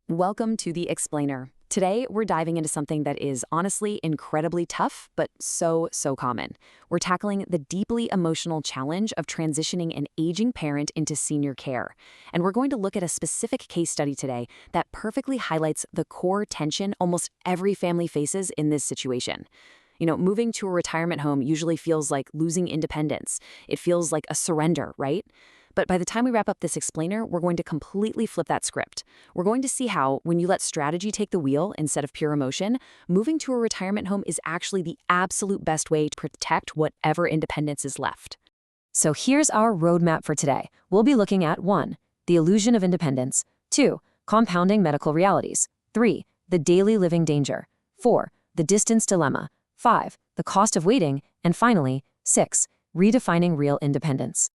Welcome to The Explainer. Today, we're diving into something that is honestly incredibly tough, but so common. We're tackling the deeply emotional challenge of transitioning an aging parent into senior care. And we're going to look at a specific case study today that perfectly highlights the core tension almost every family faces in this situation. Moving to a retirement home usually feels like losing independence. It feels like a surrender, right? But by the time we wrap up this explainer, we're going to completely flip that script. We're going to see how, when you let strategy take the wheel instead of pure emotion, moving to a retirement home is actually the absolute best way to protect whatever independence is left. So here's our roadmap for today. We'll be looking at 1. The illusion of independence. 2. Compounding medical realities. 3. The daily living danger. 4. The distance dilemma. 5. The cost of waiting. And finally, 6. Redefining real independence.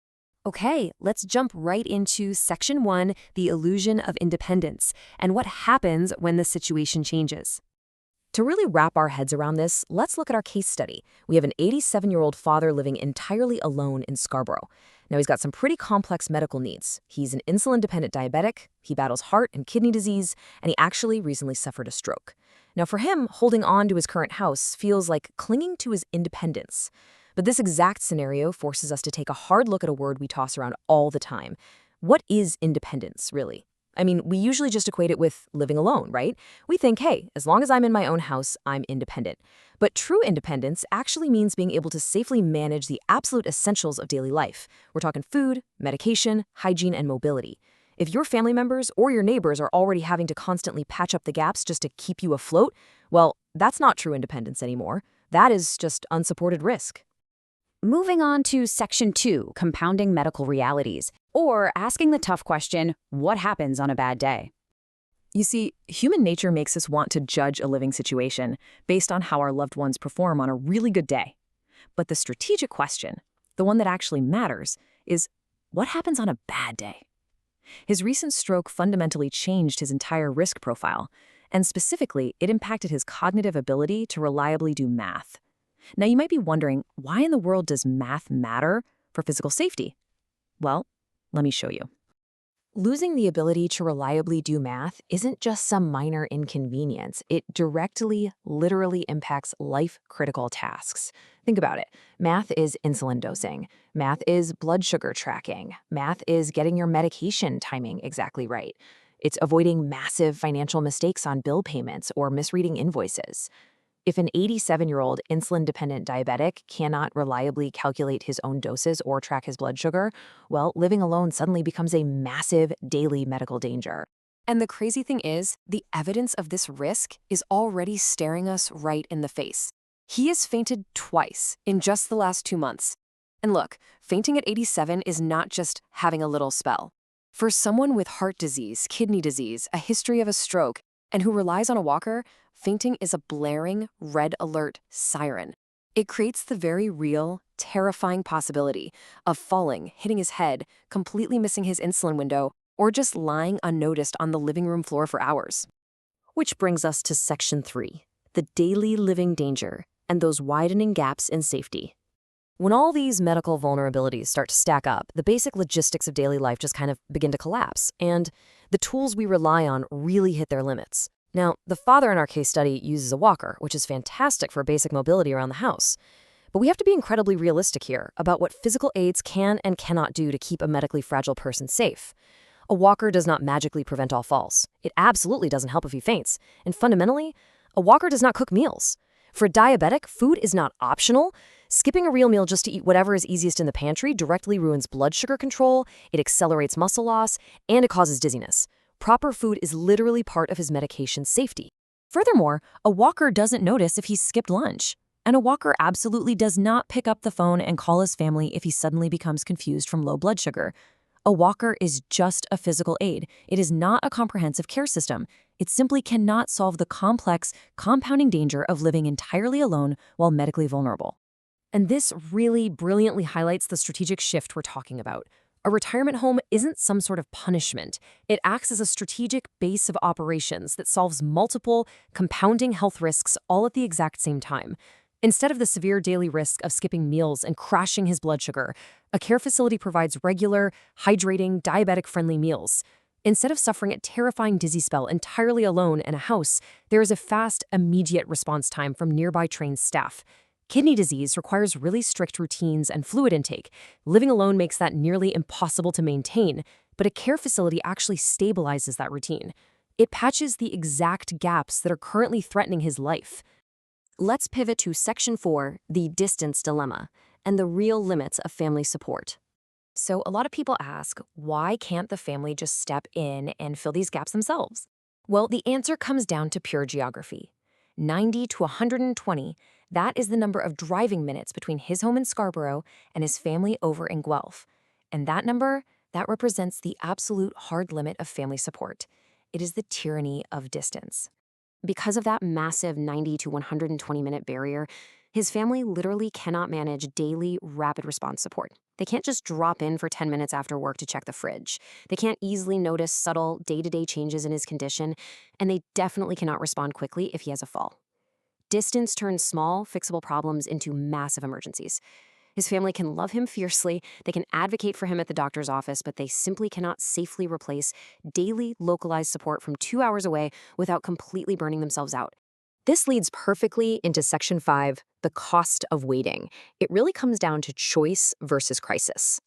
Okay, let's jump right into Section 1, the illusion of independence, and what happens when the situation changes. To really wrap our heads around this, let's look at our case study. We have an 87-year-old father living entirely alone in Scarborough. Now, he's got some pretty complex medical needs. He's an insulin-dependent diabetic, he battles heart and kidney disease, and he actually recently suffered a stroke. Now, for him, holding on to his current house feels like clinging to his independence. But this exact scenario forces us to take a hard look at a word we toss around all the time. What is independence, really? I mean, we usually just equate it with living alone, right? We think, hey, as long as I'm in my own house, I'm independent. But true independence actually means being able to safely manage the absolute essentials of daily life. We're talking food, medication, hygiene, and mobility. If your family members or your neighbors are already having to constantly patch up the gaps just to keep you afloat, well, that's not true independence anymore. That is just unsupported risk. Moving on to Section 2, compounding medical realities, or asking the tough question, what happens on a bad day? You see, human nature makes us want to judge a living situation based on how our loved ones perform on a really good day. But the strategic question, the one that actually matters, is what happens on a bad day? His recent stroke fundamentally changed his entire risk profile, and specifically, it impacted his cognitive ability to reliably do math. Now, you might be wondering, why in the world does math matter for physical safety? Well, let me show you. Losing the ability to reliably do math isn't just some minor inconvenience. It directly, literally impacts life-critical tasks. Think about it. Math is insulin dosing. Math is blood sugar tracking. Math is getting your medication timing exactly right. It's avoiding massive financial mistakes on bill payments or misreading invoices. If an 87-year-old insulin-dependent diabetic cannot reliably calculate his own doses or track his blood sugar, well, living alone suddenly becomes a massive daily medical danger. And the crazy thing is, the evidence of this risk is already staring us right in the face. He has fainted twice in just the last 2 months. And look, fainting at 87 is not just having a little spell. For someone with heart disease, kidney disease, a history of a stroke, and who relies on a walker, fainting is a blaring, red alert siren. It creates the very real, terrifying possibility of falling, hitting his head, completely missing his insulin window, or just lying unnoticed on the living room floor for hours. Which brings us to Section 3, the daily living danger and those widening gaps in safety. When all these medical vulnerabilities start to stack up, the basic logistics of daily life just kind of begin to collapse, and the tools we rely on really hit their limits. Now, the father in our case study uses a walker, which is fantastic for basic mobility around the house. But we have to be incredibly realistic here about what physical aids can and cannot do to keep a medically fragile person safe. A walker does not magically prevent all falls. It absolutely doesn't help if he faints. And fundamentally, a walker does not cook meals. For a diabetic, food is not optional. Skipping a real meal just to eat whatever is easiest in the pantry directly ruins blood sugar control, it accelerates muscle loss, and it causes dizziness. Proper food is literally part of his medication safety. Furthermore, a walker doesn't notice if he's skipped lunch. And a walker absolutely does not pick up the phone and call his family if he suddenly becomes confused from low blood sugar. A walker is just a physical aid. It is not a comprehensive care system. It simply cannot solve the complex, compounding danger of living entirely alone while medically vulnerable. And this really brilliantly highlights the strategic shift we're talking about. A retirement home isn't some sort of punishment. It acts as a strategic base of operations that solves multiple, compounding health risks all at the exact same time. Instead of the severe daily risk of skipping meals and crashing his blood sugar, a care facility provides regular, hydrating, diabetic-friendly meals. Instead of suffering a terrifying dizzy spell entirely alone in a house, there is a fast, immediate response time from nearby trained staff. Kidney disease requires really strict routines and fluid intake. Living alone makes that nearly impossible to maintain, but a care facility actually stabilizes that routine. It patches the exact gaps that are currently threatening his life. Let's pivot to Section 4, the distance dilemma, and the real limits of family support. So, a lot of people ask, why can't the family just step in and fill these gaps themselves? Well, the answer comes down to pure geography. 90 to 120, that is the number of driving minutes between his home in Scarborough and his family over in Guelph. And that number, that represents the absolute hard limit of family support. It is the tyranny of distance. Because of that massive 90 to 120-minute barrier, his family literally cannot manage daily rapid response support. They can't just drop in for 10 minutes after work to check the fridge. They can't easily notice subtle day-to-day changes in his condition, and they definitely cannot respond quickly if he has a fall. Distance turns small, fixable problems into massive emergencies. His family can love him fiercely, they can advocate for him at the doctor's office, but they simply cannot safely replace daily localized support from 2 hours away without completely burning themselves out. This leads perfectly into Section 5, the cost of waiting. It really comes down to choice versus crisis.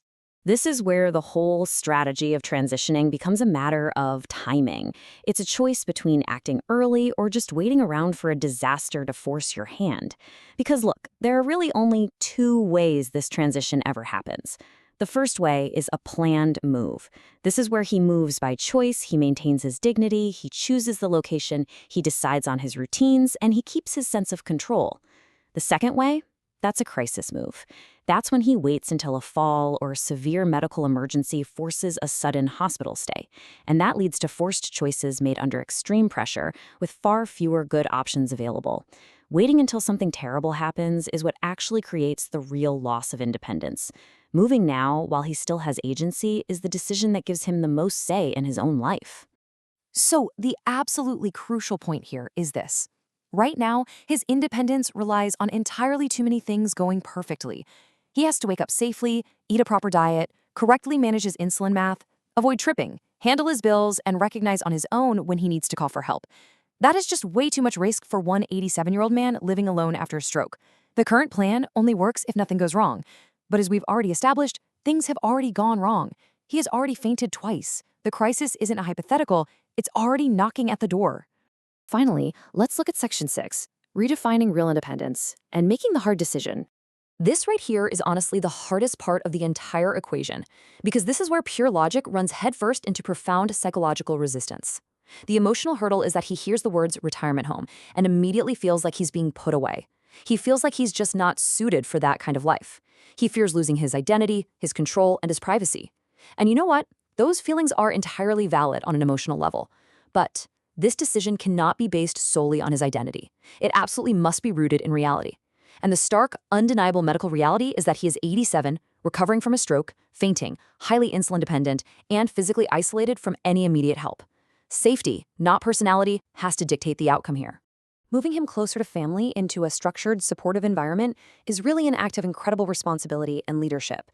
This is where the whole strategy of transitioning becomes a matter of timing. It's a choice between acting early or just waiting around for a disaster to force your hand. Because look, there are really only two ways this transition ever happens. The first way is a planned move. This is where he moves by choice, he maintains his dignity, he chooses the location, he decides on his routines, and he keeps his sense of control. The second way? That's a crisis move. That's when he waits until a fall or a severe medical emergency forces a sudden hospital stay. And that leads to forced choices made under extreme pressure with far fewer good options available. Waiting until something terrible happens is what actually creates the real loss of independence. Moving now, while he still has agency, is the decision that gives him the most say in his own life. So, the absolutely crucial point here is this. Right now, his independence relies on entirely too many things going perfectly. He has to wake up safely, eat a proper diet, correctly manage his insulin math, avoid tripping, handle his bills, and recognize on his own when he needs to call for help. That is just way too much risk for one 87-year-old man living alone after a stroke. The current plan only works if nothing goes wrong. But as we've already established, things have already gone wrong. He has already fainted twice. The crisis isn't a hypothetical, it's already knocking at the door. Finally, let's look at Section 6, redefining real independence and making the hard decision. This right here is honestly the hardest part of the entire equation, because this is where pure logic runs headfirst into profound psychological resistance. The emotional hurdle is that he hears the words retirement home and immediately feels like he's being put away. He feels like he's just not suited for that kind of life. He fears losing his identity, his control, and his privacy. And you know what? Those feelings are entirely valid on an emotional level. But this decision cannot be based solely on his identity. It absolutely must be rooted in reality. And the stark, undeniable medical reality is that he is 87, recovering from a stroke, fainting, highly insulin dependent, and physically isolated from any immediate help. Safety, not personality, has to dictate the outcome here. Moving him closer to family into a structured, supportive environment is really an act of incredible responsibility and leadership.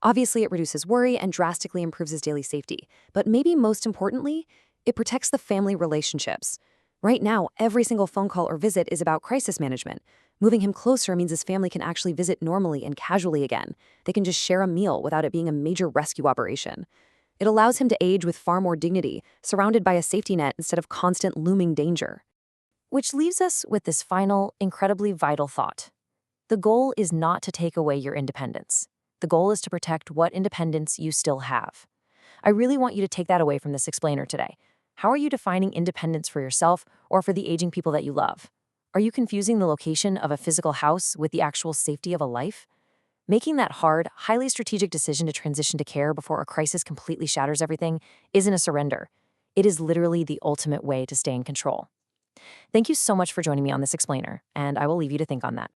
Obviously, it reduces worry and drastically improves his daily safety. But maybe most importantly, it protects the family relationships. Right now, every single phone call or visit is about crisis management. Moving him closer means his family can actually visit normally and casually again. They can just share a meal without it being a major rescue operation. It allows him to age with far more dignity, surrounded by a safety net instead of constant looming danger. Which leaves us with this final, incredibly vital thought. The goal is not to take away your independence. The goal is to protect what independence you still have. I really want you to take that away from this explainer today. How are you defining independence for yourself or for the aging people that you love? Are you confusing the location of a physical house with the actual safety of a life? Making that hard, highly strategic decision to transition to care before a crisis completely shatters everything isn't a surrender. It is literally the ultimate way to stay in control. Thank you so much for joining me on this explainer, and I will leave you to think on that.